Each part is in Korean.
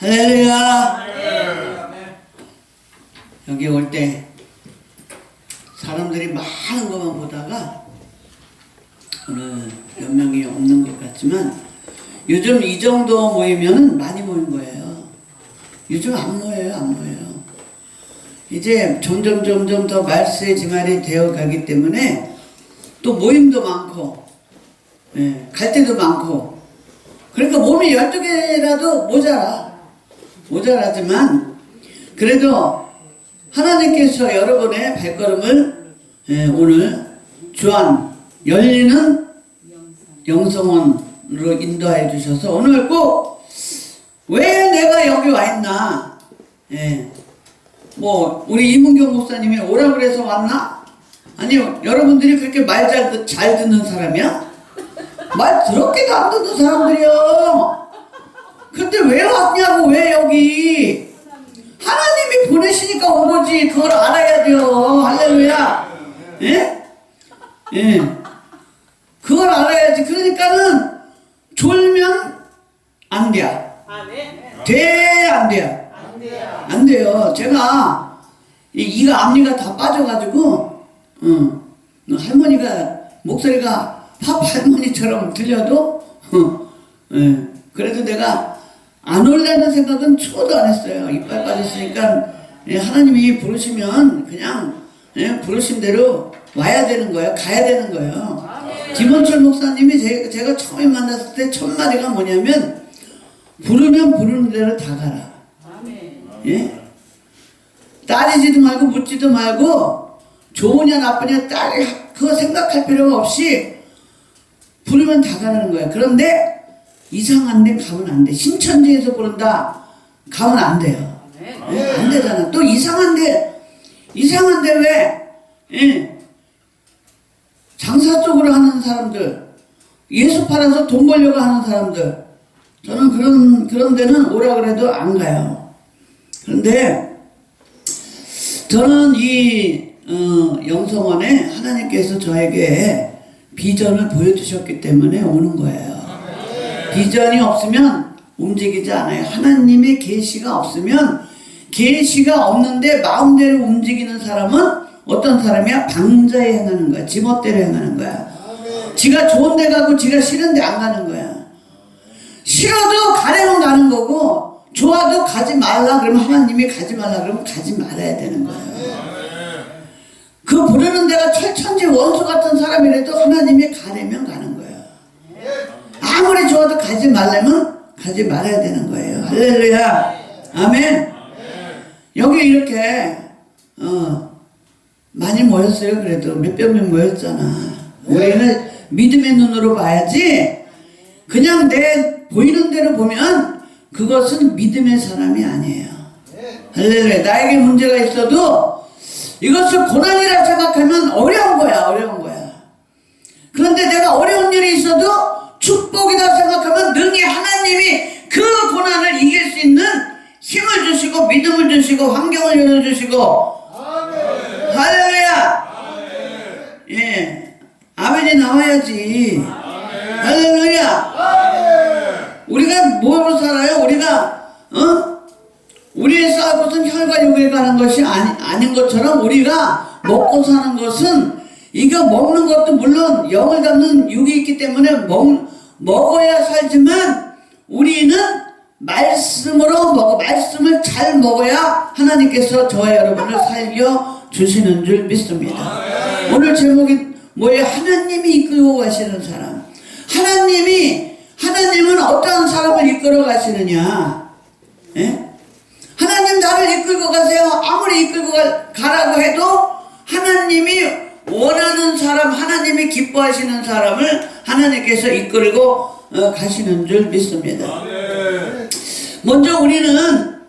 할렐루야. 여기 올 때 사람들이 많은 것만 보다가 오늘 몇 명이 없는 것 같지만 요즘 이 정도 모이면 많이 모인 거예요. 요즘 안 모여요, 안 모여요. 이제 점점 더 말세지말이 되어 가기 때문에 또 모임도 많고, 갈 때도 많고, 그러니까 몸이 12개라도 모자라지만, 그래도 하나님께서 여러분의 발걸음을 오늘 주안 열리는 영성원으로 인도해 주셔서 오늘 꼭 왜 내가 여기 와 있나? 뭐 우리 이문경 목사님이 오라 그래서 왔나? 아니요, 여러분들이 그렇게 말 잘 듣는 사람이야? 말 더럽게도 안 듣는 사람들이요. 근데 왜 왔냐고, 왜 여기? 하나님이 보내시니까 온 거지. 그걸 알아야 돼요. 할렐루야. 그걸 알아야지. 그러니까는 졸면 안 돼. 안 돼요? 안 돼요. 제가 이가 앞니가 다 빠져가지고 할머니가 목소리가 팝 할머니처럼 들려도 그래도 내가 안 올라는 생각은 초도 안 했어요. 이빨 빠졌으니까 하나님이 부르시면 그냥 부르신 대로 와야 되는 거예요. 가야 되는 거예요. 김원철 목사님이 제가 처음에 만났을 때 첫 마디가 뭐냐면 부르면 부르는 대로 다 가라. 따지지도 말고 묻지도 말고 좋으냐 나쁘냐 그거 생각할 필요가 없이 부르면 다 가라는 거야. 그런데 이상한 데 가면 안 돼. 신천지에서 부른다 가면 안 돼요. 안 되잖아. 또 이상한데 왜 장사 쪽으로 하는 사람들, 예수 팔아서 돈 벌려고 하는 사람들, 저는 그런 데는 오라 그래도 안 가요. 그런데 저는 이 영성원에 하나님께서 저에게 비전을 보여주셨기 때문에 오는 거예요. 비전이 없으면 움직이지 않아요. 하나님의 계시가 없으면, 계시가 없는데 마음대로 움직이는 사람은 어떤 사람이야? 방자에 행하는 거야. 지멋대로 행하는 거야. 지가 좋은 데 가고 지가 싫은 데 안 가는 거야. 싫어도 가려면 가는 거고, 좋아도 가지 말라 그러면 하나님이 가지 말라 그러면 가지 말아야 되는 거예요. 그 부르는 데가 철천지 원수 같은 사람이라도 하나님이 가려면 가는 거예요. 아무리 좋아도 가지 말려면 가지 말아야 되는 거예요. 할렐루야. 아멘. 여기 이렇게 많이 모였어요. 그래도 몇백 명 모였잖아. 우리는 믿음의 눈으로 봐야지, 그냥 내 보이는 대로 보면 그것은 믿음의 사람이 아니에요. 할렐루야. 나에게 문제가 있어도 이것을 고난이라 생각하면 어려운 거야. 그런데 내가 어려운 일이 있어도 축복이다 생각하면 능히 하나님이 그 고난을 이길 수 있는 힘을 주시고 믿음을 주시고 환경을 열어주시고. 할렐루야. 아멘이 나와야지. 할렐루야. 우리가 뭐로 살아요? 우리의 싸움은 혈과 육에 가는 것이 아닌 것처럼 우리가 먹고 사는 것은, 이거 먹는 것도 물론 영을 담는 육이 있기 때문에 먹어야 살지만 우리는 말씀을 잘 먹어야 하나님께서 저와 여러분을 살려 주시는 줄 믿습니다. 오늘 제목이 뭐예요? 하나님이 이끌고 가시는 사람. 하나님은 어떠한 사람을 이끌어 가시느냐? 하나님 나를 이끌고 가세요. 아무리 이끌고 가라고 해도 하나님이 원하는 사람, 하나님이 기뻐하시는 사람을 하나님께서 이끌고 가시는 줄 믿습니다. 먼저 우리는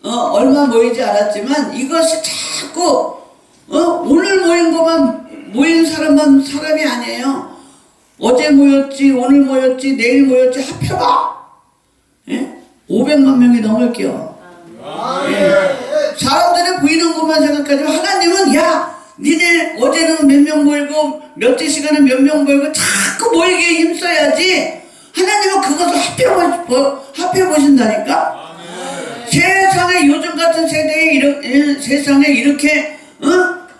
얼마 모이지 않았지만 이것이 자꾸 오늘 모인 사람만 사람이 아니에요. 어제 모였지, 오늘 모였지, 내일 모였지 합해봐 500만 명이 넘을게요. 사람들이 보이는 것만 생각하지만 하나님은 니네 어제는 몇 명 모이고 몇째 시간에 몇 명 모이고 자꾸 모이기에 힘써야지. 하나님은 그것을 합해 보신다니까. 세상에 요즘 같은 세대에 세상에 이렇게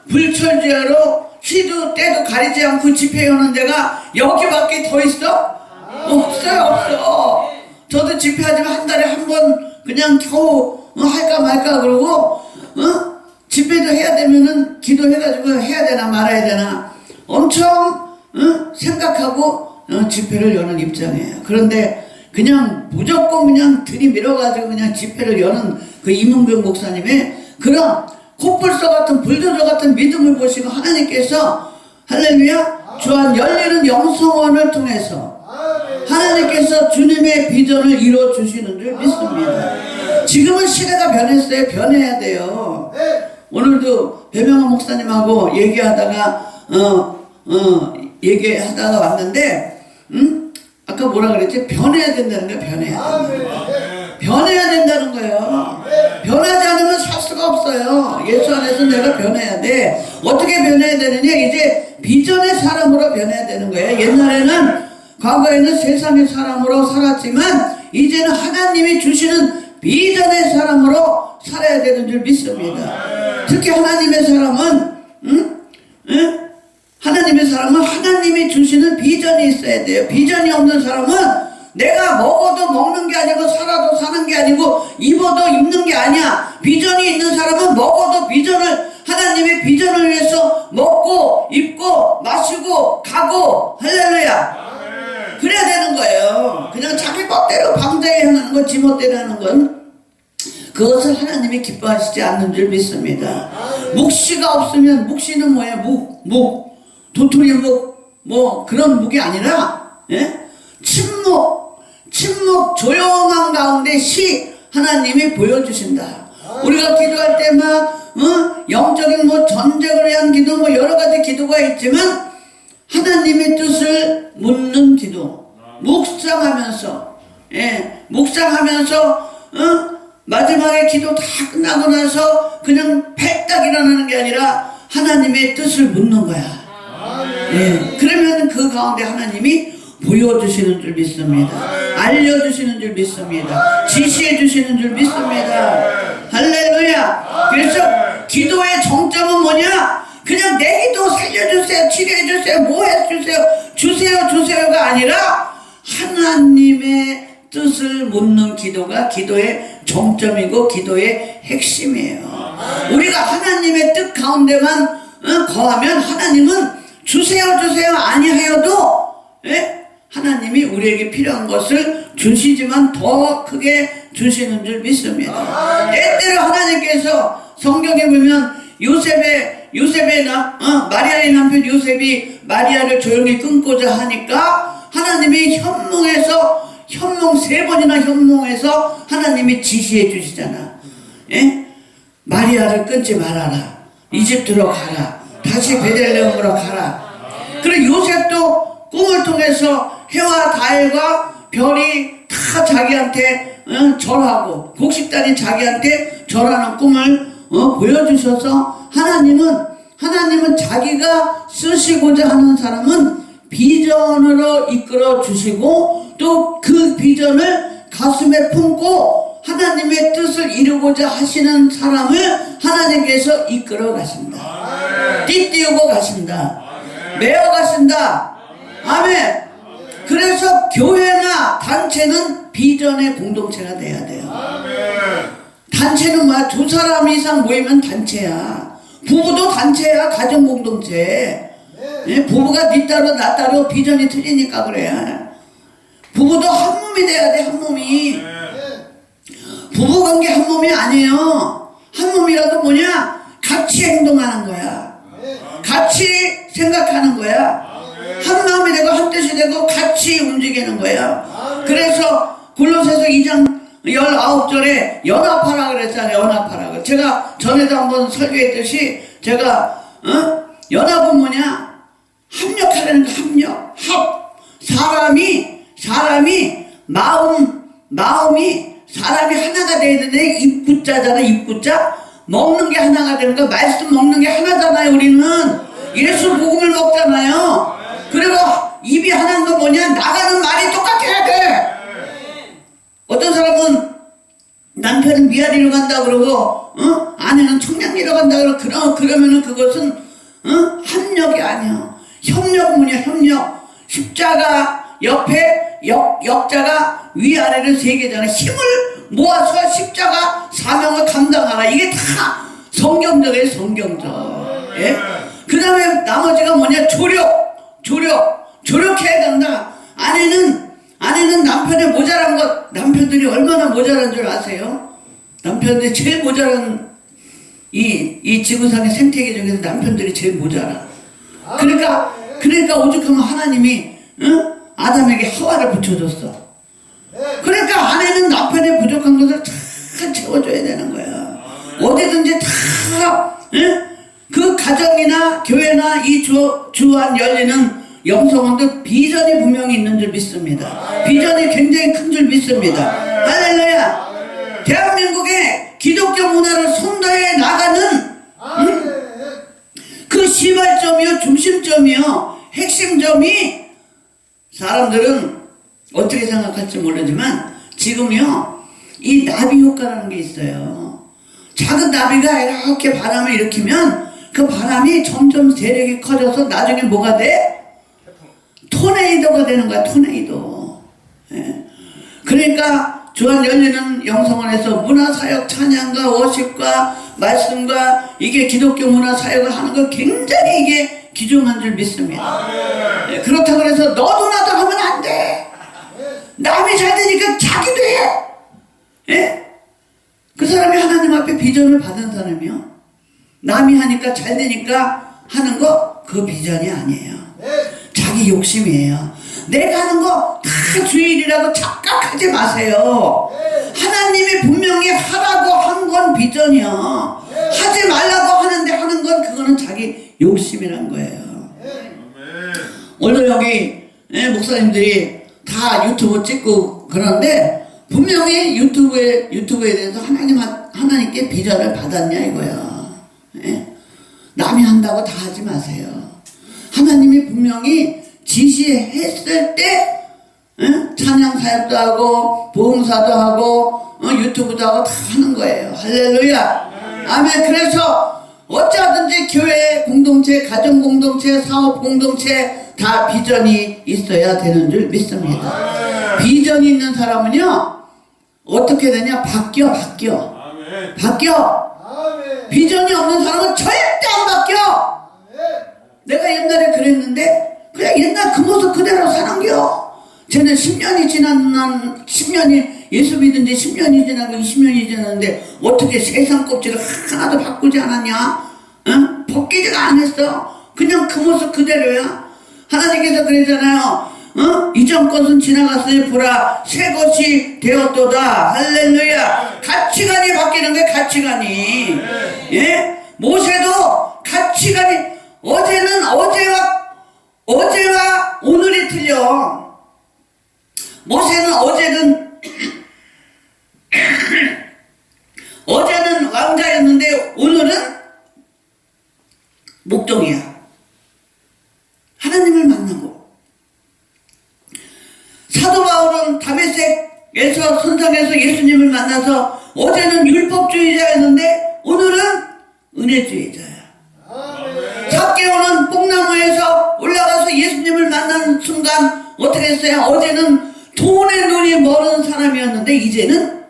불철주야로 시도 때도 가리지 않고 집회 여는 데가 여기밖에 더 있어? 없어요, 없어. 저도 집회하지만 한 달에 한 번 그냥 겨우 할까 말까 그러고 집회도 해야 되면은 기도해가지고 해야 되나 말아야 되나 엄청 생각하고 집회를 여는 입장이에요. 그런데 그냥 무조건 그냥 들이밀어가지고 그냥 집회를 여는 그 이문경 목사님의 그런 콧불소 같은 불도저 같은 믿음을 보시고 하나님께서 할렐루야 주한 열리는 영성원을 통해서 하나님께서 주님의 비전을 이루어 주시는 줄 믿습니다. 지금은 시대가 변했어요. 변해야 돼요. 오늘도 배명환 목사님하고 얘기하다가 왔는데 아까 뭐라 그랬지? 변해야 된다는 거야. 변해야 된다는 거예요. 변하지 않으면 살 수가 없어요. 예수 안에서 내가 변해야 돼. 어떻게 변해야 되느냐? 이제 비전의 사람으로 변해야 되는 거예요. 옛날에는 과거에는 세상의 사람으로 살았지만 이제는 하나님이 주시는 비전의 사람으로 살아야 되는 줄 믿습니다. 특히 하나님의 사람은 하나님이 주시는 비전이 있어야 돼요. 비전이 없는 사람은 내가 먹어도 먹는 게 아니고 살아도 사는 게 아니고 입어도 입는 게 아니야. 비전이 있는 사람은 먹어도 하나님의 비전을 위해서 먹고 입고 마시고 가고 할렐루야. 그래야 되는 거예요. 그냥 자기 멋대로 방자해 하는 건 지멋대로 하는 건 그것을 하나님이 기뻐하시지 않는 줄 믿습니다. 묵시가 없으면 묵시는 뭐예요? 도토리 묵 그런 묵이 아니라 침묵 조용한 가운데 하나님이 보여주신다. 우리가 기도할 때 막 영적인 전쟁을 위한 기도 여러 가지 기도가 있지만 하나님의 뜻을 묻는 기도 묵상하면서 마지막에 기도 다 끝나고 나서 그냥 팩딱 일어나는 게 아니라 하나님의 뜻을 묻는 거야. 그러면 그 가운데 하나님이 보여주시는 줄 믿습니다. 알려주시는 줄 믿습니다. 지시해 주시는 줄 믿습니다. 할렐루야. 그래서 기도의 정점은 뭐냐? 그냥 내 기도 살려주세요, 치료해주세요, 뭐 해주세요, 주세요가 아니라 하나님의 뜻을 묻는 기도가 기도의 정점이고 기도의 핵심이에요. 우리가 하나님의 뜻 가운데만 거하면 하나님은 주세요 아니하여도 하나님이 우리에게 필요한 것을 주시지만 더 크게 주시는 줄 믿습니다. 때때로 하나님께서 성경에 보면 마리아의 남편 요셉이 마리아를 조용히 끊고자 하니까 하나님이 현몽 3번이나 현몽해서 하나님이 지시해 주시잖아. 마리아를 끊지 말아라. 이집트로 가라. 다시 베들레헴으로 가라. 그리고 요셉도 꿈을 통해서 해와 달과 별이 다 자기한테 절하고 곡식단이 자기한테 절하는 꿈을 보여주셔서 하나님은 자기가 쓰시고자 하는 사람은 비전으로 이끌어 주시고 또 그 비전을 가슴에 품고 하나님의 뜻을 이루고자 하시는 사람을 하나님께서 이끌어 가신다. 띠띠우고 가신다. 메어 가신다. 아멘. 그래서 교회나 단체는 비전의 공동체가 돼야 돼요. 단체는 뭐야? 2사람 이상 모이면 단체야. 부부도 단체야. 가정 공동체. 부부가 니 따로 나 따로 비전이 틀리니까 그래. 부부도 한 몸이 돼야 돼. 한 몸이. 부부관계 한 몸이 아니에요. 한 몸이라도 뭐냐? 같이 행동하는 거야. 같이 생각하는 거야. 한 마음이 되고 한 뜻이 되고 같이 움직이는 거야. 그래서 골로새서 2장 19절에 연합하라 그랬잖아요. 연합하라고. 제가 전에도 한번 설교했듯이 제가 연합은 뭐냐? 합력하라는 거. 합. 마음이 사람이 하나가 돼야 되는데 입구자잖아. 입구자. 먹는 게 하나가 되는 거. 말씀 먹는 게 하나잖아요. 우리는 예수 복음을 먹잖아요. 그리고 입이 하나인 거 뭐냐? 나가는 말이 똑같아야 돼. 어떤 사람은 남편은 미아리로 간다 그러고 아내는 청량리로 간다 그러고 그러면은 그것은 합력이 아니야. 협력문이야. 협력. 십자가 옆에 역자가 위아래를 세 개잖아. 힘을 모아서 십자가 사명을 감당하라. 이게 다 성경적이에요. 성경적. 예? 그 다음에 나머지가 뭐냐? 조력해야 된다. 아내는 남편의 모자란 것, 남편들이 얼마나 모자란 줄 아세요? 남편들이 제일 모자란 이 지구상의 생태계 중에서 남편들이 제일 모자라. 그러니까 오죽하면 하나님이 아담에게 하와를 붙여줬어. 그러니까 아내는 남편의 부족한 것을 다 채워줘야 되는 거야. 어디든지 다 그 가정이나 교회나 이 주안 열리는 영성원도 비전이 분명히 있는 줄 믿습니다. 비전이 굉장히 큰 줄 믿습니다. 할렐루야. 대한민국의 기독교 문화를 선도해 나가는 그 시발점이요, 중심점이요, 핵심점이 사람들은 어떻게 생각할지 모르지만 지금요 이 나비 효과라는 게 있어요. 작은 나비가 이렇게 바람을 일으키면 그 바람이 점점 세력이 커져서 나중에 뭐가 돼? 토네이도가 되는 거야. 토네이도. 예. 그러니까 주안 열리는 영성원에서 문화사역, 찬양과 워십과 말씀과 이게 기독교 문화사역을 하는 거 굉장히 이게 귀중한 줄 믿습니다. 예. 그렇다고 해서 너도 나도 하면 안 돼. 남이 잘 되니까 자기도 해. 예? 그 사람이 하나님 앞에 비전을 받은 사람이요. 남이 하니까 잘 되니까 하는 거 그 비전이 아니에요. 자기 욕심이에요. 내가 하는 거 다 주일이라고 착각하지 마세요. 하나님이 분명히 하라고 한 건 비전이요. 하지 말라고 하는데 하는 건 그거는 자기 욕심이란 거예요. 오늘 여기 목사님들이 다 유튜브 찍고 그러는데 분명히 유튜브에 대해서 하나님께 비전을 받았냐 이거야. 예? 남이 한다고 다 하지 마세요. 하나님이 분명히 지시했을 때 찬양 사역도 하고 봉사도 하고 유튜브도 하고 다 하는 거예요. 할렐루야. 아멘. 그래서 어쩌든지 교회 공동체, 가정 공동체, 사업 공동체 다 비전이 있어야 되는 줄 믿습니다. 비전이 있는 사람은요 어떻게 되냐? 바뀌어. 비전이 없는 사람은 절대 안 바뀌어. 내가 옛날에 그랬는데 그냥 옛날 그 모습 그대로 사는겨. 쟤는 10년이 예수 믿은 지 10년이 지나고 20년이 지났는데 어떻게 세상 껍질을 하나도 바꾸지 않았냐? 벗기지가 않았어. 그냥 그 모습 그대로야. 하나님께서 그러잖아요. 이전 것은 지나갔으니 보라 새 것이 되었도다. 할렐루야. 가치관이 바뀌는 거야. 가치관이. 예? 모세도 가치관이 어제와 오늘이 틀려. 모세는 어제는 왕자였는데 오늘은 목동이야. 하나님을 만나고. 사도 바울은 다메섹에서 선상에서 예수님을 만나서 어제는 율법주의자였는데 오늘은 은혜주의자야. 삭개오는 뽕나무에서 올라가서 예수님을 만나는 순간 어떻게 했어요? 어제는 돈의 눈이 멀은 사람이었는데 이제는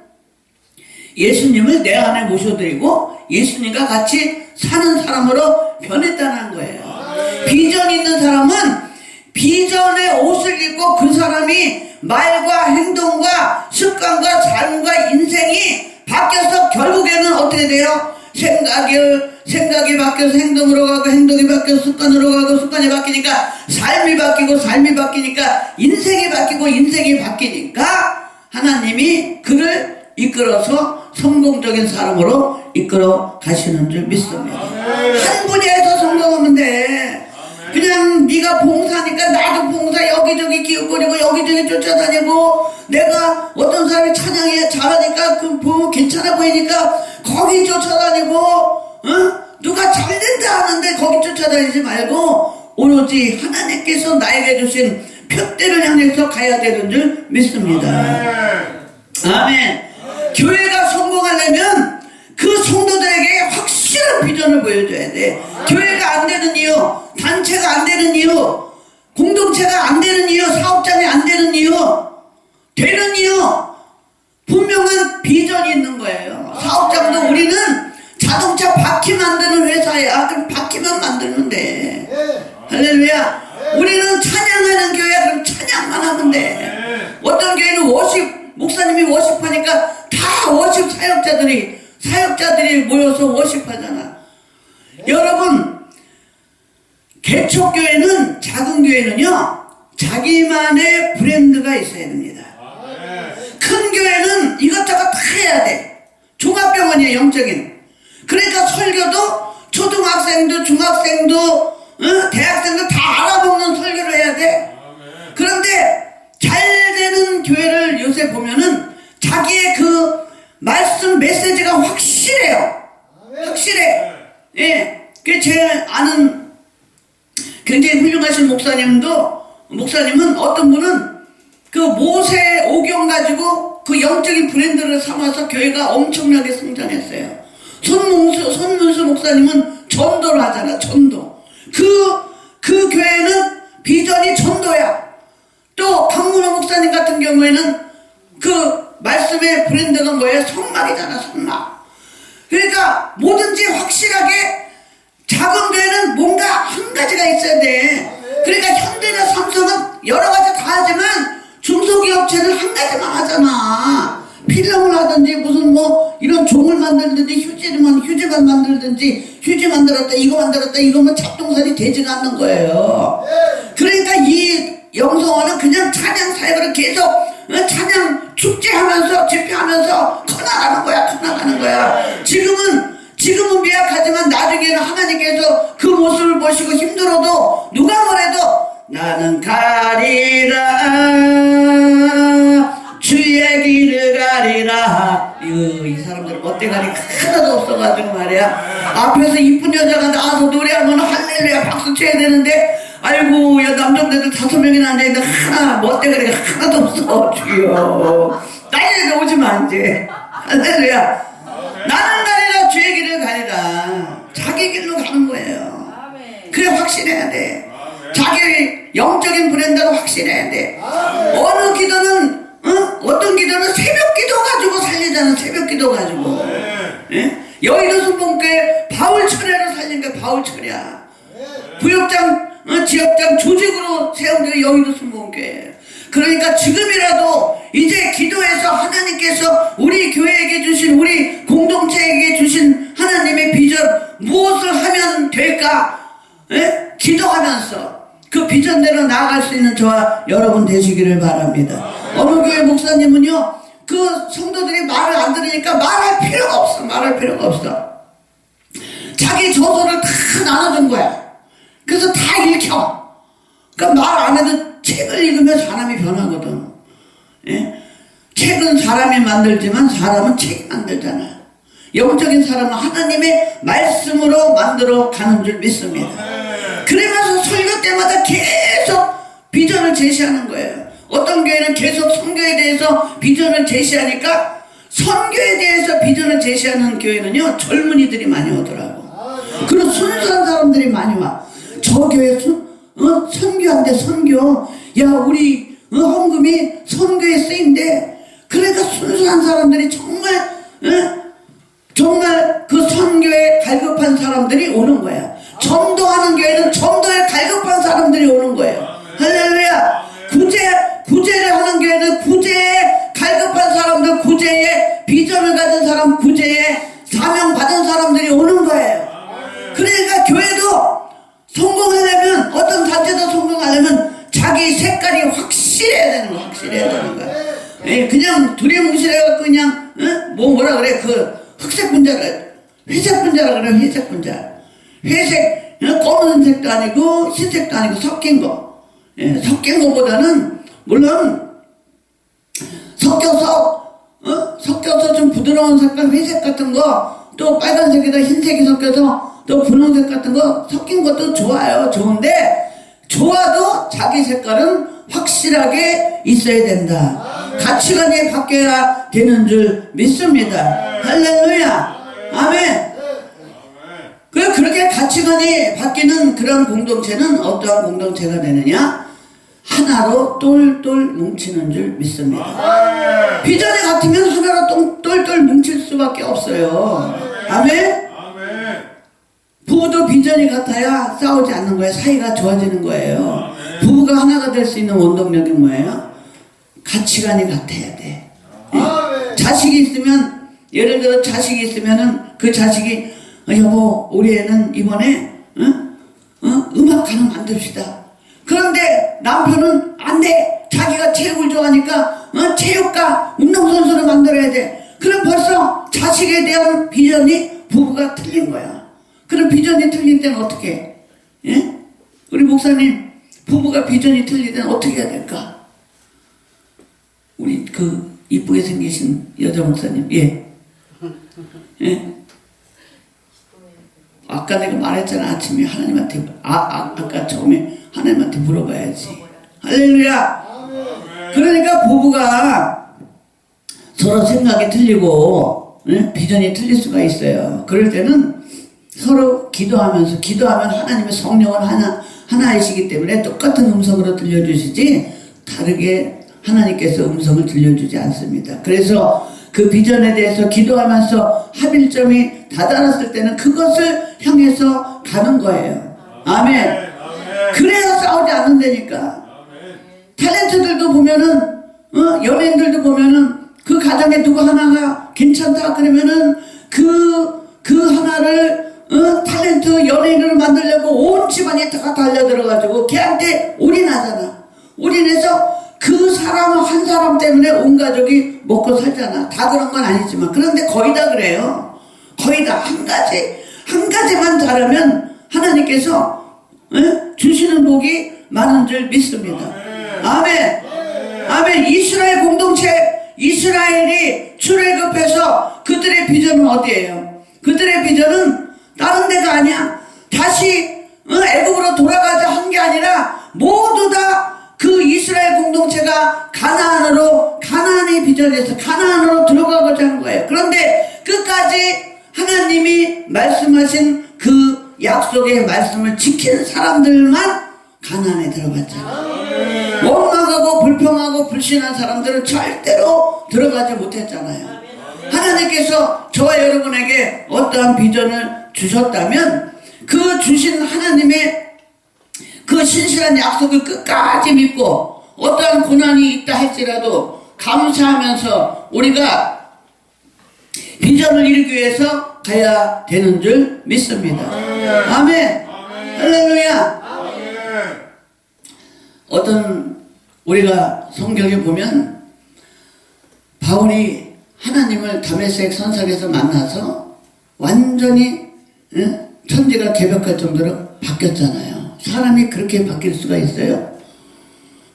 예수님을 내 안에 모셔드리고 예수님과 같이 사는 사람으로 변했다는 거예요. 비전 있는 사람은 비전의 옷을 입고 그 사람이 말과 행동과 습관과 삶과 인생이 바뀌어서 결국에는 어떻게 돼요? 생각이 바뀌어서 행동으로 가고 행동이 바뀌어서 습관으로 가고 습관이 바뀌니까 삶이 바뀌고 삶이 바뀌니까 인생이 바뀌고 인생이 바뀌니까 하나님이 그를 이끌어서 성공적인 사람으로 이끌어 가시는 줄 믿습니다. 한 분야에서 성공하면 돼. 그냥 네가 봉사니까 나도 봉사 여기저기 기웃거리고 여기저기 쫓아다니고 내가 어떤 사람이 찬양에 잘하니까 그 보면 괜찮아 보이니까 거기 쫓아다니고 누가 잘된다 하는데 거기 쫓아다니지 말고 오로지 하나님께서 나에게 주신 표대를 향해서 가야 되는 줄 믿습니다. 아멘. 교회가 성공하려면 그 성도들에게 확실한 비전을 보여줘야 돼. 교회가 안 되는 이유, 단체가 안 되는 이유, 공동체가 안 되는 이유, 사업장이 안 되는 이유, 되는 이유, 분명한 비전이 있는 거예요. 사업장도 우리는 자동차 바퀴 만드는 회사야. 그럼 바퀴만 만들면 돼. 할렐루야. 우리는 찬양하는 교회야. 그럼 찬양만 하면 돼. 어떤 교회는 목사님이 워십하니까 다 워십 사역자들이 모여서 워십하잖아. 여러분, 개척교회는, 작은 교회는요, 자기만의 브랜드가 있어야 됩니다. 큰 교회는 이것저것 다 해야 돼. 종합병원이에요, 영적인. 그러니까 설교도 초등학생도 중학생도 대학생도 다 알아먹는 설교를 해야 돼. 그런데 잘 되는 교회를 요새 보면은 자기의 그 말씀 메시지가 확실해요. 확실해. 예. 그 제 아는 굉장히 훌륭하신 목사님은 어떤 분은 그 모세 오경 가지고 그 영적인 브랜드를 삼아서 교회가 엄청나게 성장했어요. 손문수 목사님은 전도를 하잖아. 전도. 그 교회는 비전이 전도야. 또 강문호 목사님 같은 경우에는 그 말씀의 브랜드가 뭐예요? 선막이잖아. 선막. 그러니까 뭐든지 확실하게, 작은 교회는 뭔가 한 가지가 있어야 돼. 그러니까 현대나 삼성은 여러 가지 다 하지만 중소기업체는 한 가지만 하잖아. 필름을 하든지 무슨 뭐 이런 종을 만들든지 휴지만 만들든지, 휴지 만들었다 이거 만들었다 이거면 잡동사니 되지가 않는 거예요. 그러니까 이 영성원은 그냥 찬양 사역을 계속 찬양 축제하면서 집회하면서 커나가는 거야. 지금은 미약하지만 나중에는 하나님께서 그 모습을 보시고 힘들어도 누가 뭐래도 나는 가리라, 주의 길을 가리라. 이 사람들 멋대가리 하나도 없어가지고 말이야. 앞에서 이쁜 여자가 나와서 노래하면 할렐루야 박수 쳐야 되는데, 아이고 야 남자들 5명이나 앉아있는데 멋대가리가 하나도 없어. 주여 나에게 오지마 이제. 할렐루야. 나는 가리라, 주의 길을 가리라. 자기 길로 가는 거예요. 그래 확실해야 돼. 자기 영적인 브랜드가 확실해야 돼. 어느 기도는 어떤 기도는 새벽 기도 가지고 살리잖아. 새벽 기도 가지고. 예? 여의도 순복교회 바울 철야로 살린 게 바울 철야. 구역장 지역장 조직으로 세운 게 여의도 순복교회. 그러니까 지금이라도 이제 기도해서 하나님께서 우리 교회에게 주신, 우리 공동체에게 주신 하나님의 비전, 무엇을 하면 될까? 예? 기도하면서 그 비전대로 나아갈 수 있는 저와 여러분 되시기를 바랍니다. 어느 교회 목사님은요, 그 성도들이 말을 안 들으니까 말할 필요가 없어. 자기 저서를 다 나눠준 거야. 그래서 다 읽혀. 그러니까 말 안 해도 책을 읽으면 사람이 변하거든. 예? 책은 사람이 만들지만 사람은 책이 만들잖아. 영적인 사람은 하나님의 말씀으로 만들어 가는 줄 믿습니다. 그러면서 설교 때마다 계속 비전을 제시하는 거예요. 어떤 교회는 계속 선교에 대해서 비전을 제시하니까, 선교에 대해서 비전을 제시하는 교회는요 젊은이들이 많이 오더라고. 그리고 순수한 사람들이 많이 와. 저 교회 선교한대. 선교. 야 우리 헌금이 선교에 쓰인대. 그러니까 순수한 사람들이 정말 그 선교에 갈급한 사람들이 오는 거야. 전도하는 교회는 전도에 갈급한 사람들이 오는 거예요. 할렐루야. 구제를 하는 교회는 구제에 갈급한 사람들, 구제에 비전을 가진 사람, 구제에 사명 받은 사람들이 오는 거예요. 그러니까 교회도 성공하려면, 어떤 단체도 성공하려면 자기 색깔이 확실해야 되는 거야. 예, 그냥 두리뭉실해갖고 그냥 뭐라 그래, 그 흑색 분자를 회색 분자라 그래. 회색 분자. 회색, 검은색도 아니고 흰색도 아니고 섞인 거. 예, 섞인 거보다는 물론 섞여서 좀 부드러운 색깔, 회색 같은 거, 또 빨간색에다 흰색이 섞여서 또 분홍색 같은 거 섞인 것도 좋아요. 좋은데 좋아도 자기 색깔은 확실하게 있어야 된다. 가치관이 바뀌어야 되는 줄 믿습니다. 할렐루야. 아멘. 그렇게 가치관이 바뀌는 그런 공동체는 어떠한 공동체가 되느냐? 하나로 똘똘 뭉치는 줄 믿습니다. 비전이 같으면 하나로 똘똘 뭉칠 수밖에 없어요. 아멘. 부부도 비전이 같아야 싸우지 않는 거예요. 사이가 좋아지는 거예요. 부부가 하나가 될 수 있는 원동력이 뭐예요? 가치관이 같아야 돼. 자식이 있으면, 예를 들어 자식이 있으면은 그 자식이 여보 우리 애는 이번에 음악하는 만듭시다. 그런데 남편은 안 돼. 자기가 체육을 좋아하니까 체육가 운동선수를 만들어야 돼. 그럼 벌써 자식에 대한 비전이 부부가 틀린 거야. 그럼 비전이 틀릴 때는 어떻게 해? 예? 우리 목사님 부부가 비전이 틀릴 때는 어떻게 해야 될까? 우리 그 이쁘게 생기신 여자 목사님 예? 아까 내가 말했잖아. 아침에 하나님한테 아까 처음에 하나님한테 물어봐야지. 할렐루야. 그러니까 부부가 서로 생각이 틀리고 비전이 틀릴 수가 있어요. 그럴 때는 서로 기도하면 하나님의 성령은 하나이시기 때문에 똑같은 음성으로 들려주시지 다르게 하나님께서 음성을 들려주지 않습니다. 그래서 그 비전에 대해서 기도하면서 합일점이 다다랐을 때는 그것을 향해서 가는 거예요. 아멘. 그래야 싸우지 않는다니까. 탤런트들도 보면은 연예인들도 보면은 그 가정에 누구 하나가 괜찮다 그러면은 그 하나를 탤런트 연예인으로 만들려고 온 집안이 다 달려들어가지고 걔한테 올인하잖아. 올인해서 그 사람 한 사람 때문에 온 가족이 먹고 살잖아. 다 그런 건 아니지만 그런데 거의 다 그래요. 거의 다 한 가지만 잘하면 하나님께서 주시는 복이 많은 줄 믿습니다. 아멘. 아멘. 이스라엘 공동체, 이스라엘이 출애굽해서 그들의 비전은 어디예요? 그들의 비전은 다른 데가 아니야. 다시 애굽으로 돌아가자 한 게 아니라 모두 다 그 이스라엘 공동체가 가나안의 비전에서 가나안으로 들어가고자 한 거예요. 그런데 끝까지 하나님이 말씀하신 그 약속의 말씀을 지킨 사람들만 가나안에 들어갔잖아요. 원망하고 불평하고 불신한 사람들은 절대로 들어가지 못했잖아요. 하나님께서 저와 여러분에게 어떠한 비전을 주셨다면 그 주신 하나님의 그 신실한 약속을 끝까지 믿고 어떠한 고난이 있다 할지라도 감사하면서 우리가 비전을 이루기 위해서 가야 되는 줄 믿습니다. 아멘. 할렐루야. 어떤 우리가 성경에 보면 바울이 하나님을 다메섹 선상에서 만나서 완전히 천지가 개벽할 정도로 바뀌었잖아요. 사람이 그렇게 바뀔 수가 있어요?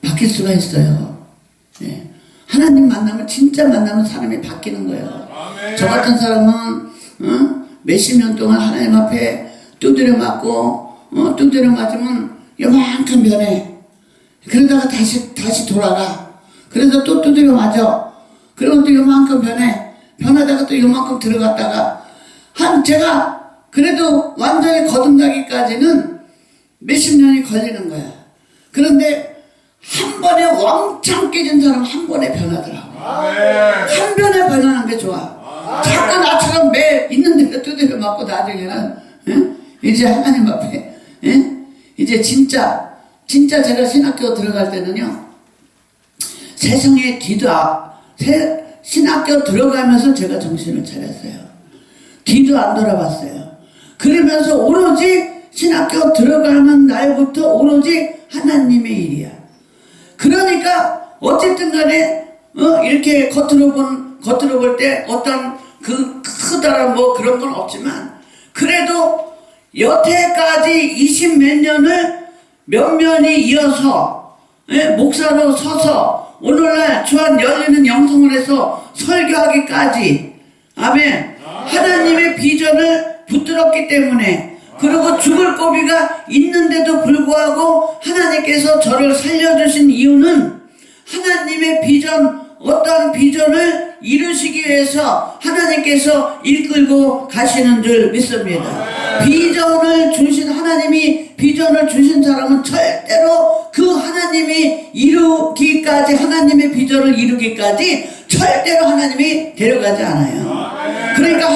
바뀔 수가 있어요. 예. 하나님 만나면 진짜 만나면 사람이 바뀌는 거예요. 저 같은 사람은 몇십 년 동안 하나님 앞에 두드려 맞고 두드려 맞으면 요만큼 변해. 그러다가 다시 돌아가. 그래서 또 두드려 맞아. 그러면 또 요만큼 변해. 변하다가 또 요만큼 들어갔다가 제가 그래도 완전히 거듭나기까지는 몇십 년이 걸리는 거야. 그런데 한 번에 왕창 깨진 사람 한 번에 변하더라고. 한 번에 변하는 게 좋아. 자꾸 나처럼 매 있는 대로 두드려 맞고 나중에는 이제 하나님 앞에 이제 진짜 제가 신학교 들어갈 때는요, 세상에 신학교 들어가면서 제가 정신을 차렸어요. 뒤도 안 돌아봤어요. 그러면서 오로지 신학교 들어가는 날부터 오로지 하나님의 일이야. 그러니까 어쨌든 간에 이렇게 겉으로 볼 때 어떤 그 크다란 뭐 그런 건 없지만 그래도 여태까지 20 몇 년을 면면이 이어서 목사로 서서 오늘날 주한 열리는 영성을 해서 설교하기까지 아멘. 하나님의 비전을 붙들었기 때문에 그리고 죽을 고비가 있는데도 불구하고 하나님께서 저를 살려주신 이유는 하나님의 비전 어떤 비전을 이루시기 위해서 하나님께서 이끌고 가시는 줄 믿습니다. 비전을 주신 하나님이 비전을 주신 사람은 절대로 그 하나님이 이루기까지 하나님의 비전을 이루기까지 절대로 하나님이 데려가지 않아요. 그러니까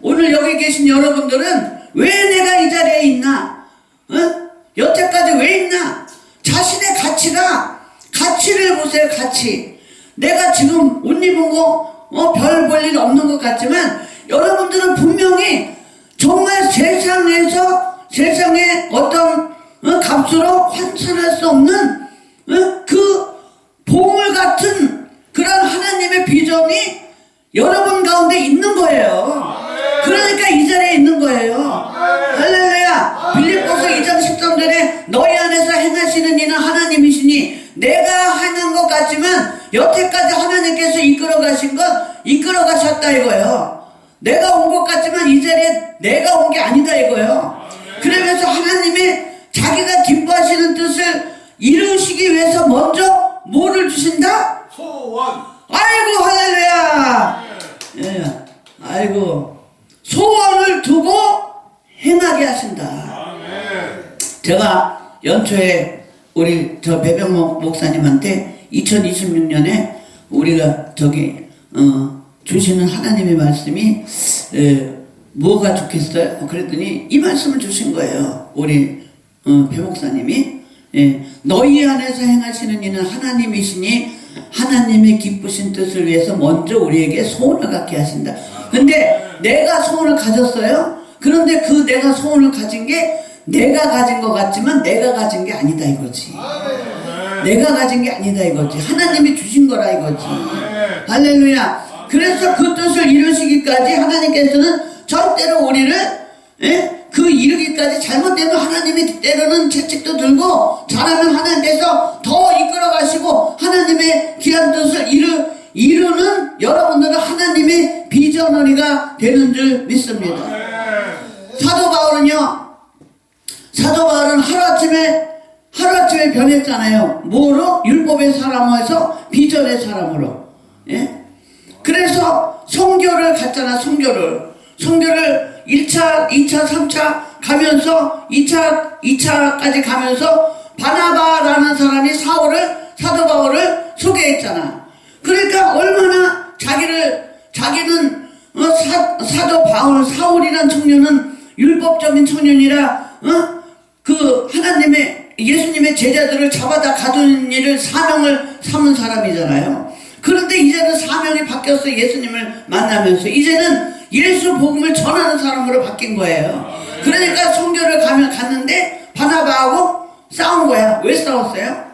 오늘 여기 계신 여러분들은 왜 내가 이 자리에 있나? 여태까지 왜 있나? 자신의 가치를 보세요. 가치. 내가 지금 옷 입은 거 별 볼 일 없는 것 같지만 여러분들은 분명히 정말 세상의 어떤 값으로 환산할 수 없는 그 보물 같은 그런 하나님의 비전이 여러분 가운데 있는 거예요. 그러니까 이 자리에 있는 거예요. 할렐루야. 빌립보서 2장 13절에 너희 안에서 행하시는 이는 하나님이시니 내가 하는 것 같지만 여태까지 하나님께서 이끌어 가셨다 이거예요. 내가 온 것 같지만 이 자리에 내가 온 게 아니다 이거예요. 그러면서 하나님의 자기가 기뻐하시는 뜻을 이루시기 위해서 먼저 뭐를 주신다? 소원. 아이고 할렐루야. 예, 아이고 소원을 두고 행하게 하신다. 제가 연초에 우리 저 배병목 목사님한테 2026년에 우리가 주시는 하나님의 말씀이 뭐가 좋겠어요? 그랬더니 이 말씀을 주신 거예요. 우리 배 목사님이 너희 안에서 행하시는 이는 하나님이시니 하나님의 기쁘신 뜻을 위해서 먼저 우리에게 소원을 갖게 하신다. 근데 내가 소원을 가졌어요. 그런데 그 내가 소원을 가진 게 내가 가진 것 같지만 내가 가진 게 아니다 이거지. 내가 가진 게 아니다 이거지. 하나님이 주신 거라 이거지. 할렐루야. 그래서 그 뜻을 이루시기까지 하나님께서는 절대로 우리를 그 이루기까지 잘못되면 하나님이 때로는 채찍도 들고 잘하면 하나님께서 더 이끌어 가시고 하나님의 귀한 뜻을 이루는 여러분들은 하나님의 비전어리가 되는 줄 믿습니다. 사도 바울은 하루아침에 변했잖아요. 뭐로? 율법의 사람에서 비전의 사람으로. 그래서 선교를 갔잖아. 선교를 1차, 2차, 3차 가면서 2차까지 가면서 바나바라는 사람이 사도 바울을 소개했잖아. 그러니까 얼마나 자기는 사도 바울 사울이란 청년은 율법적인 청년이라 그 하나님의 예수님의 제자들을 잡아다 가두는 일을 사명을 삼은 사람이잖아요. 그런데 이제는 사명이 바뀌었어. 예수님을 만나면서 이제는 예수 복음을 전하는 사람으로 바뀐 거예요. 그러니까 선교를 갔는데 바나바하고 싸운 거야. 왜 싸웠어요?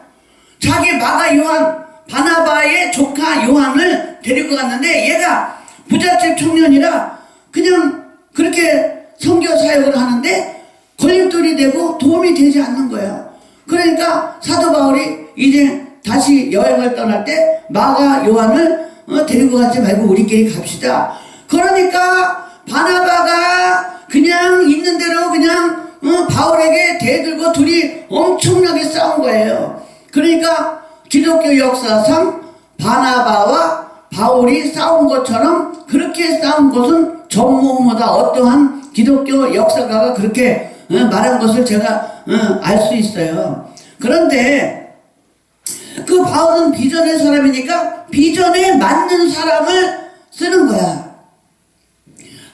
자기 마가 요한 바나바의 조카 요한을 데리고 갔는데 얘가 부잣집 청년이라 그냥 그렇게 선교 사역을 하는데 걸림돌이 되고 도움이 되지 않는 거예요. 그러니까 사도 바울이 이제 다시 여행을 떠날 때 마가 요한을 데리고 가지 말고 우리끼리 갑시다. 그러니까 바나바가 그냥 있는 대로 그냥 바울에게 대들고 둘이 엄청나게 싸운 거예요. 그러니까 기독교 역사상 바나바와 바울이 싸운 것처럼 그렇게 싸운 것은 전무후무다. 어떠한 기독교 역사가가 그렇게 말한 것을 제가 알 수 있어요. 그런데 그 바울은 비전의 사람이니까 비전에 맞는 사람을 쓰는 거야.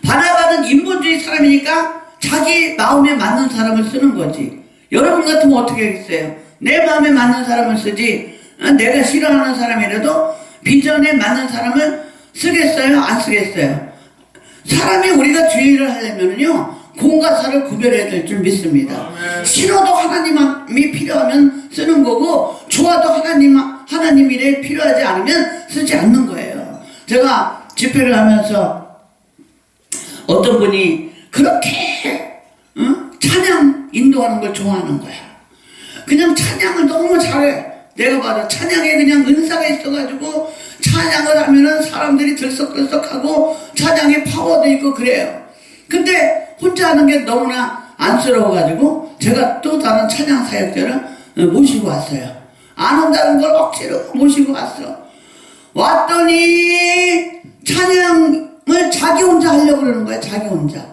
바나바는 인본주의 사람이니까 자기 마음에 맞는 사람을 쓰는 거지. 여러분 같으면 어떻게 하겠어요? 내 마음에 맞는 사람을 쓰지 내가 싫어하는 사람이라도 비전에 맞는 사람을 쓰겠어요? 안 쓰겠어요? 사람이 우리가 주의를 하려면요 공과 사를 구별해야 될 줄 믿습니다. 싫어도 하나님이 필요하면 쓰는 거고 좋아도 하나님 일에 필요하지 않으면 쓰지 않는 거예요. 제가 집회를 하면서 어떤 분이 그렇게 찬양 인도하는 걸 좋아하는 거야. 그냥 찬양을 너무 잘해. 내가 봐도 찬양에 그냥 은사가 있어가지고 찬양을 하면은 사람들이 들썩들썩하고 찬양에 파워도 있고 그래요. 근데 혼자 하는 게 너무나 안쓰러워가지고 제가 또 다른 찬양 사역자를 모시고 왔어요. 안 온다는 걸 억지로 모시고 왔어. 왔더니 찬양을 자기 혼자 하려고 그러는 거야, 자기 혼자.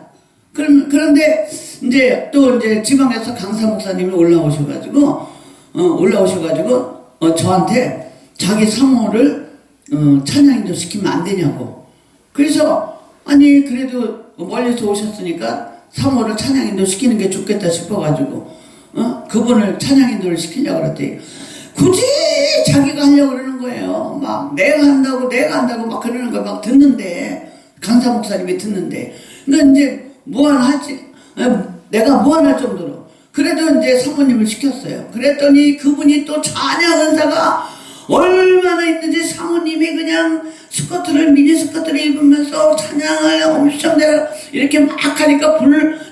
그런데 이제 또 이제 지방에서 강사 목사님이 올라오셔가지고 저한테 자기 사모를 찬양인도 시키면 안 되냐고. 그래서 아니 그래도 멀리서 오셨으니까 사모를 찬양인도 시키는 게 좋겠다 싶어가지고 그분을 찬양인도를 시키려고 그랬더니 굳이 자기가 하려고 그러는 거예요. 막 내가 한다고 막 그러는 거 막 듣는데, 강사 목사님이 듣는데, 그러니까 이제 무안하지, 내가 무안할 정도로. 그래도 이제 사모님을 시켰어요. 그랬더니 그분이 또 찬양 은사가 얼마나 있는지 사모님이 그냥 미니 스커트를 입으면서 찬양을 엄청 내가 이렇게 막 하니까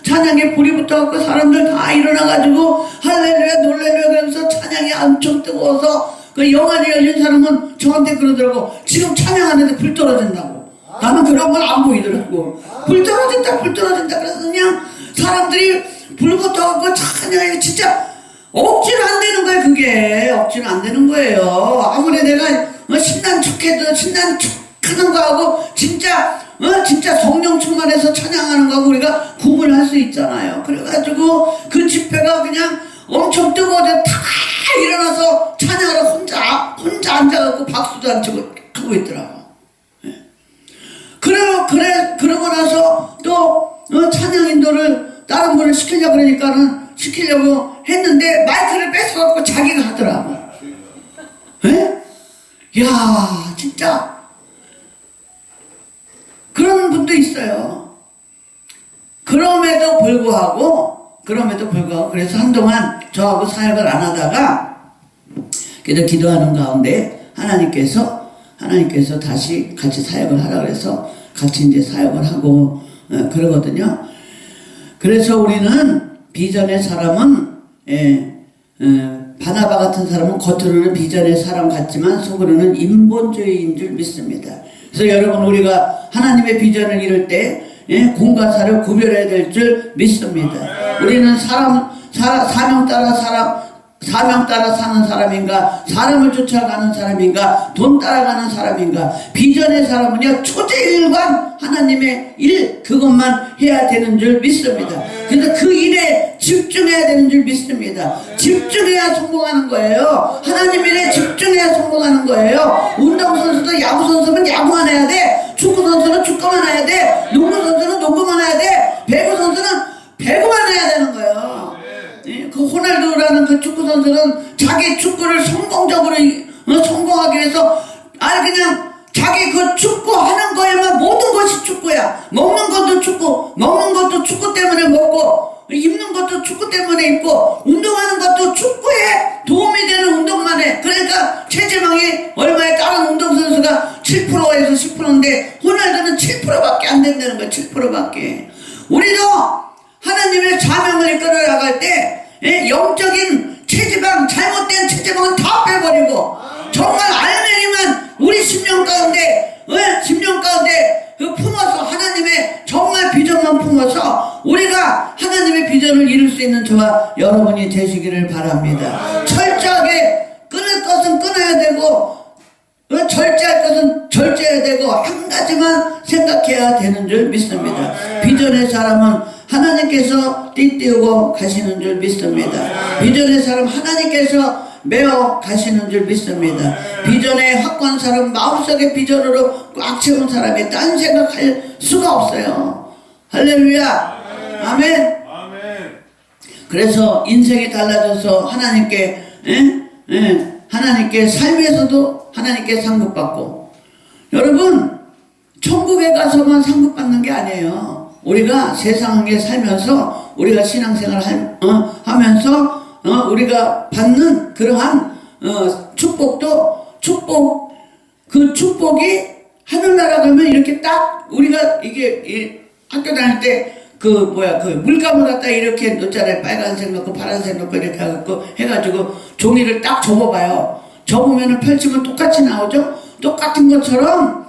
찬양에 불이 붙어갖고 사람들 다 일어나가지고 할렐루야 놀랄루야 그러면서 찬양이 엄청 뜨거워서 그 영안이 열린 사람은 저한테 그러더라고. 지금 찬양하는데 불 떨어진다고. 나는 그런 건 안 보이더라고. 불 떨어진다 그래서 그냥 사람들이 불 붙어갖고 찬양이 진짜 억지로 안 되는 거야. 그게 억지로 안 되는 거예요. 아무리 내가 신난 척해도 신난 척하는 거하고 진짜 성령 충만해서 찬양하는 거하고 우리가 구분할 수 있잖아요. 그래가지고 그 집회가 그냥 엄청 뜨거워져 다 일어나서 찬양하러 혼자 앉아갖고 박수도 안 치고 하고 있더라고. 그러고 나서 또 찬양 인도를 다른 분을 시키려고 했는데 마이크를 뺏어갖고 자기가 하더라고. 야 진짜 그런 분도 있어요. 그럼에도 불구하고 그래서 한동안 저하고 사역을 안 하다가 그래도 기도하는 가운데 하나님께서 다시 같이 사역을 하라 그래서 같이 이제 사역을 하고 그러거든요. 그래서 우리는 비전의 사람은 바나바 같은 사람은 겉으로는 비전의 사람 같지만 속으로는 인본주의인 줄 믿습니다. 그래서 여러분 우리가 하나님의 비전을 이룰 때 공과 사를 구별해야 될 줄 믿습니다. 우리는 사명 따라 사는 사람인가, 사람을 쫓아가는 사람인가, 돈 따라가는 사람인가. 비전의 사람은요 초제일관 하나님의 일 그것만 해야 되는 줄 믿습니다. 그래서 그 일에 집중해야 되는 줄 믿습니다. 집중해야 성공하는 거예요. 하나님 일에 집중해야 성공하는 거예요. 운동선수도 야구선수는 야구만 해야 돼. 축구선수는 축구만 해야 돼. 농구선수는 농구만 해야 돼. 배구선수는 배구만 해야 되는 거예요. 그 호날두라는 그 축구 선수는 자기 축구를 성공적으로 성공하기 위해서 그냥 자기 그 축구 하는 거에만 모든 것이 축구야. 먹는 것도 축구 때문에 먹고, 입는 것도 축구 때문에 입고, 운동하는 것도 축구에 도움이 되는 운동만 해. 그러니까 체지방이 얼마에 다른 운동선수가 7%에서 10%인데 호날두는 7%밖에 안 된다는 거야. 7%밖에. 우리도 하나님의 사명을 이끌어 나갈 때 영적인 체지방, 잘못된 체지방은 다 빼버리고 정말 알맹이만 우리 심령 가운데 품어서 하나님의 정말 비전만 품어서 우리가 하나님의 비전을 이룰 수 있는 저와 여러분이 되시기를 바랍니다. 철저하게 끊을 것은 끊어야 되고 절제할 것은 절제해야 되고 한 가지만 생각해야 되는 줄 믿습니다. 비전의 사람은 하나님께서 띠띠우고 가시는 줄 믿습니다. 비전의 사람 하나님께서 메어 가시는 줄 믿습니다. 비전의 확고한 사람, 마음속의 비전으로 꽉 채운 사람이 딴 생각할 수가 없어요. 할렐루야. 아멘. 그래서 인생이 달라져서 하나님께 삶에서도 하나님께 상급받고, 여러분 천국에 가서만 상급받는 게 아니에요. 우리가 세상에 살면서 우리가 신앙생활 하면서 우리가 받는 그러한 그 축복이 하늘나라 가면 이렇게 딱 우리가 이게 학교 다닐 때 그 물감을 갖다 이렇게 놓잖아요. 빨간색 놓고 파란색 놓고 이렇게 해가지고 종이를 딱 접어봐요. 접으면은 펼치면 똑같이 나오죠. 똑같은 것처럼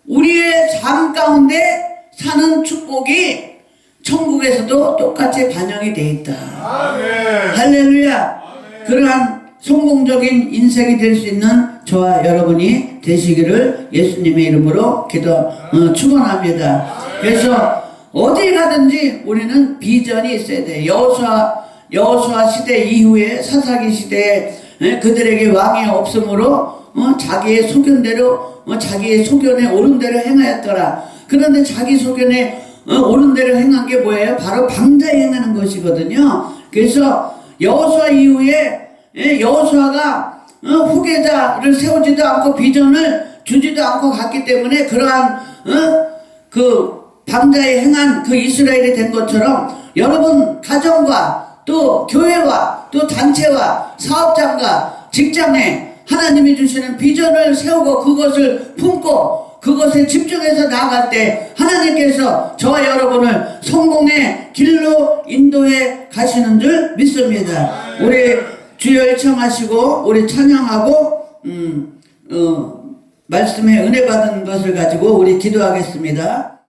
우리의 삶 가운데 사는 축복이 천국에서도 똑같이 반영이 돼 있다. 아멘. 할렐루야. 아멘. 그러한 성공적인 인생이 될 수 있는 저와 여러분이 되시기를 예수님의 이름으로 축원합니다. 그래서 어디 가든지 우리는 비전이 있어야 돼. 여호수아 시대 이후에 사사기 시대에 그들에게 왕이 없으므로 자기의 소견대로 자기의 소견에 옳은 대로 행하였더라. 그런데 자기 소견에 옳은 대로 행한 게 뭐예요? 바로 방자에 행하는 것이거든요. 그래서 여호수아 이후에 여호수아가 후계자를 세우지도 않고 비전을 주지도 않고 갔기 때문에 그러한 그 방자에 행한 그 이스라엘이 된 것처럼 여러분 가정과 또 교회와 또 단체와 사업장과 직장에 하나님이 주시는 비전을 세우고 그것을 품고 그것에 집중해서 나아갈 때 하나님께서 저와 여러분을 성공의 길로 인도해 가시는 줄 믿습니다. 우리 주여 일청하시고 우리 찬양하고 말씀에 은혜 받은 것을 가지고 우리 기도하겠습니다.